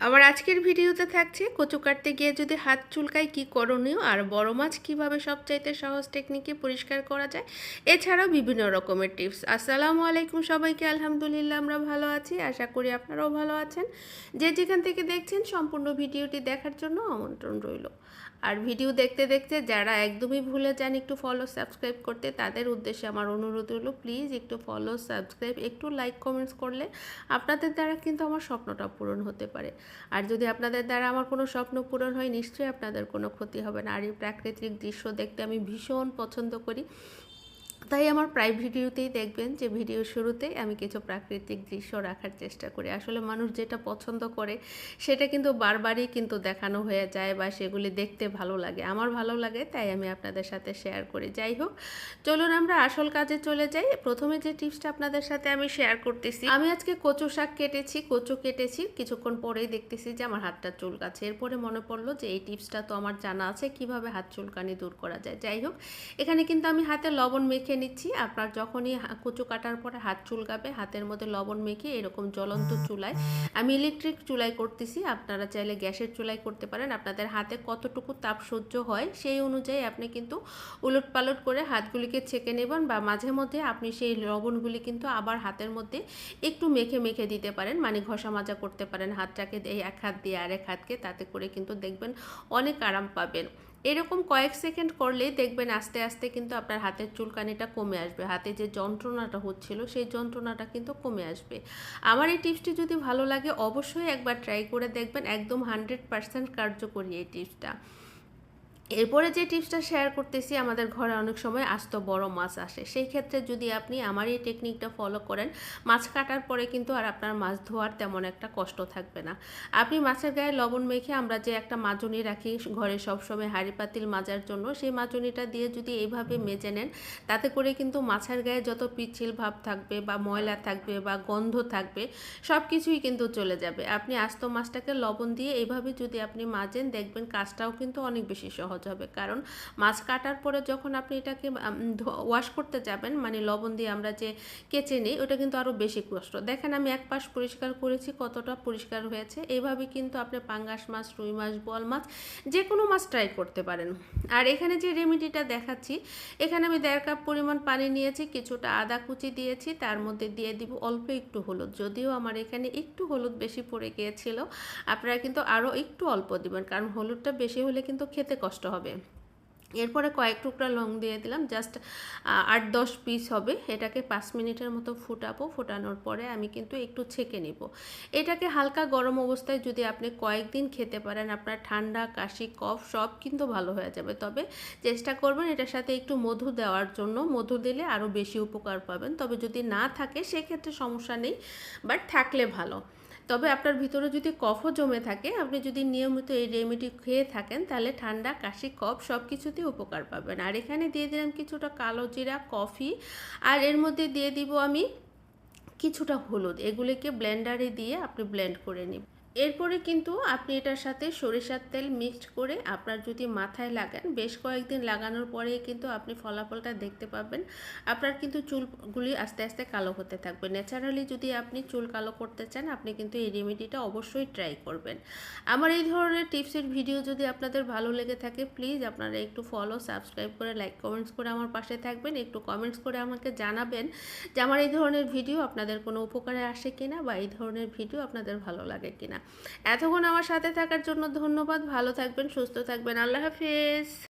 আবার আজকের ভিডিওতে থাকছে কচু কাটতে গিয়ে যদি হাত চুলকায় কি করণীয়, আর বড় মাছ কিভাবে সবচাইতে সহজ টেকনিকে পরিষ্কার করা যায়, এছাড়াও বিভিন্ন রকমের টিপস। আসসালামু আলাইকুম সবাইকে, আলহামদুলিল্লাহ আমরা ভালো আছি, আশা করি আপনারাও ভালো আছেন। যে যেখান থেকে দেখছেন সম্পূর্ণ ভিডিওটি দেখার জন্য আমন্ত্রণ রইল। আর ভিডিও দেখতে দেখতে যারা একদমই ভুলে যান একটু ফলো সাবস্ক্রাইব করতে, তাদের উদ্দেশ্যে আমার অনুরোধ হলো প্লিজ একটু ফলো সাবস্ক্রাইব একটু লাইক কমেন্টস করলে আপনাদের দ্বারা কিন্তু আমার স্বপ্নটা পূরণ হতে পারে। আর যদি আপনাদের দ্বারা আমার কোনো স্বপ্ন পূরণ হয়, নিশ্চয়ই আপনাদের কোনো ক্ষতি হবে না। আর এই প্রাকৃতিক দৃশ্য দেখতে আমি ভীষণ পছন্দ করি, তাই আমার প্রায় ভিডিওতেই দেখবেন যে ভিডিও শুরুতেই আমি কিছু প্রাকৃতিক দৃশ্য রাখার চেষ্টা করি। আসলে মানুষ যেটা পছন্দ করে সেটা কিন্তু বারবারই কিন্তু দেখানো হয়ে যায় বা সেগুলি দেখতে ভালো লাগে, আমার ভালো লাগে, তাই আমি আপনাদের সাথে শেয়ার করি। যাই হোক, চলুন আমরা আসল কাজে চলে যাই। প্রথমে যে টিপসটা আপনাদের সাথে আমি শেয়ার করতেছি, আমি আজকে কচু শাক কেটেছি, কচু কেটেছি, কিছুক্ষণ পরেই দেখতেছি যে আমার হাতটা চুলকাচ্ছে। এরপরে মনে পড়লো যে এই টিপসটা তো আমার জানা আছে কিভাবে হাত চুলকানি দূর করা যায়। যাই হোক, এখানে কিন্তু আমি হাতে লবণ মেখে নিচ্ছি। আপনার যখনই কচু কাটার পরে হাত চুলকাবে, হাতের মধ্যে লবণ মেখে এরকম জ্বলন্ত চুলায়, আমি ইলেকট্রিক চুলায় করতেছি, আপনারা চাইলে গ্যাসের চুলায় করতে পারেন। আপনাদের হাতে কতটুকু তাপ সহ্য হয় সেই অনুযায়ী আপনি কিন্তু উলট পালট করে হাতগুলিকে ছেঁকে নেবেন, বা মাঝে মধ্যে আপনি সেই লবণগুলি কিন্তু আবার হাতের মধ্যে একটু মেখে মেখে দিতে পারেন, মানে ঘষা মাজা করতে পারেন হাতটাকে, এই এক হাত দিয়ে আরেক হাতকে, তাতে করে কিন্তু দেখবেন অনেক আরাম পাবেন। এরকম কয়েক সেকেন্ড করলেই দেখবেন আস্তে আস্তে কিন্তু আপনার হাতের চুলকানিটা কমে আসবে, হাতে যে যন্ত্রণাটা হচ্ছিল সেই যন্ত্রণাটা কিন্তু কমে আসবে। আমার এই টিপসটি যদি ভালো লাগে অবশ্যই একবার ট্রাই করে দেখবেন, একদম 100% কার্যকরী এই টিপসটা। এরপরে যে টিপসটা শেয়ার করতেছি, আমাদের ঘরে অনেক সময় আস্ত বড় মাছ আসে, সেই ক্ষেত্রে যদি আপনি আমার এই টেকনিকটা ফলো করেন, মাছ কাটার পরে কিন্তু আর আপনার মাছ ধোয়ার তেমন একটা কষ্ট থাকবে না। আপনি মাছের গায়ে লবণ মেখে আমরা যে একটা মাজনি রাখি ঘরে সবসময় হাঁড়ি পাতিল মাজার জন্য, সেই মাজনিটা দিয়ে যদি এইভাবে মেজে নেন, তাতে করে কিন্তু মাছের গায়ে যত পিচ্ছিল ভাব থাকবে বা ময়লা থাকবে বা গন্ধ থাকবে সব কিছুই কিন্তু চলে যাবে। আপনি আস্ত মাছটাকে লবণ দিয়ে এইভাবে যদি আপনি মাজেন, দেখবেন কাজটাও কিন্তু অনেক বেশি সহজ হবে। কারণ মাছ কাটার পরে যখন আপনি এটাকে ওয়াশ করতে যাবেন, মানে লবণ দিয়ে আমরা যে কেচে নিই, ওটা কিন্তু আরও বেশি কষ্ট। দেখেন আমি এক পাশ পরিষ্কার করেছি, কতটা পরিষ্কার হয়েছে। এইভাবে কিন্তু আপনি পাঙ্গাস মাছ, রুই মাছ, বোয়াল মাছ, যে কোনো মাছ ট্রাই করতে পারেন। আর এখানে যে রেমেডিটা দেখাচ্ছি, এখানে আমি 1.5 কাপ পরিমাণ পানি নিয়েছি, কিছুটা আদা কুচি দিয়েছি, তার মধ্যে দিয়ে দিব অল্প একটু হলুদ। যদিও আমার এখানে একটু হলুদ বেশি পড়ে গিয়েছিল, আপনারা কিন্তু আরও একটু অল্প দিবেন, কারণ হলুদটা বেশি হলে কিন্তু খেতে কষ্ট হবে। এরপরে কয়েক টুকরা লং দিয়ে দিলাম, জাস্ট 8-10 পিস হবে। এটাকে 5 মিনিটের মতো ফুটাবো। ফোটানোর পরে আমি কিন্তু একটু ছেঁকে নিব। এটাকে হালকা গরম অবস্থায় যদি আপনি কয়েকদিন খেতে পারেন, আপনার ঠান্ডা, কাশি, কফ সব কিন্তু ভালো হয়ে যাবে। তবে চেষ্টা করবেন এটার সাথে একটু মধু দেওয়ার জন্য, মধু দিলে আরও বেশি উপকার পাবেন। তবে যদি না থাকে সেক্ষেত্রে সমস্যা নেই, বাট থাকলে ভালো। তবে আপনার ভিতরে যদি কফও জমে থাকে, আপনি যদি নিয়মিত এই রেমেডি খেয়ে থাকেন, তাহলে ঠান্ডা, কাশি, কফ সব কিছুতেই উপকার পাবেন। আর এখানে দিয়ে দিলাম কিছুটা কালো জিরা, কফি, আর এর মধ্যে দিয়ে দিব আমি কিছুটা হলুদ। এগুলিকে ব্লেন্ডারে দিয়ে আপনি ব্লেন্ড করে নিন। এরপরে কিন্তু আপনি এটার সাথে সরিষার তেল মিক্সড করে আপনার যদি মাথায় লাগান, বেশ কয়েকদিন লাগানোর পরেই কিন্তু আপনি ফলাফলটা দেখতে পাবেন। আপনার কিন্তু চুলগুলি আস্তে আস্তে কালো হতে থাকবে। ন্যাচারালি যদি আপনি চুল কালো করতে চান, আপনি কিন্তু এই রেমেডিটা অবশ্যই ট্রাই করবেন। আমার এই ধরনের টিপসের ভিডিও যদি আপনাদের ভালো লেগে থাকে, প্লিজ আপনারা একটু ফলো সাবস্ক্রাইব করে লাইক কমেন্টস করে আমার পাশে থাকবেন। একটু কমেন্টস করে আমাকে জানাবেন যে আমার এই ধরনের ভিডিও আপনাদের কোনো উপকারে আসে কিনা, বা এই ধরনের ভিডিও আপনাদের ভালো লাগে কিনা। এতক্ষণ আমার সাথে থাকার জন্য ধন্যবাদ। ভালো থাকবেন, সুস্থ থাকবেন, আল্লাহ হাফেজ।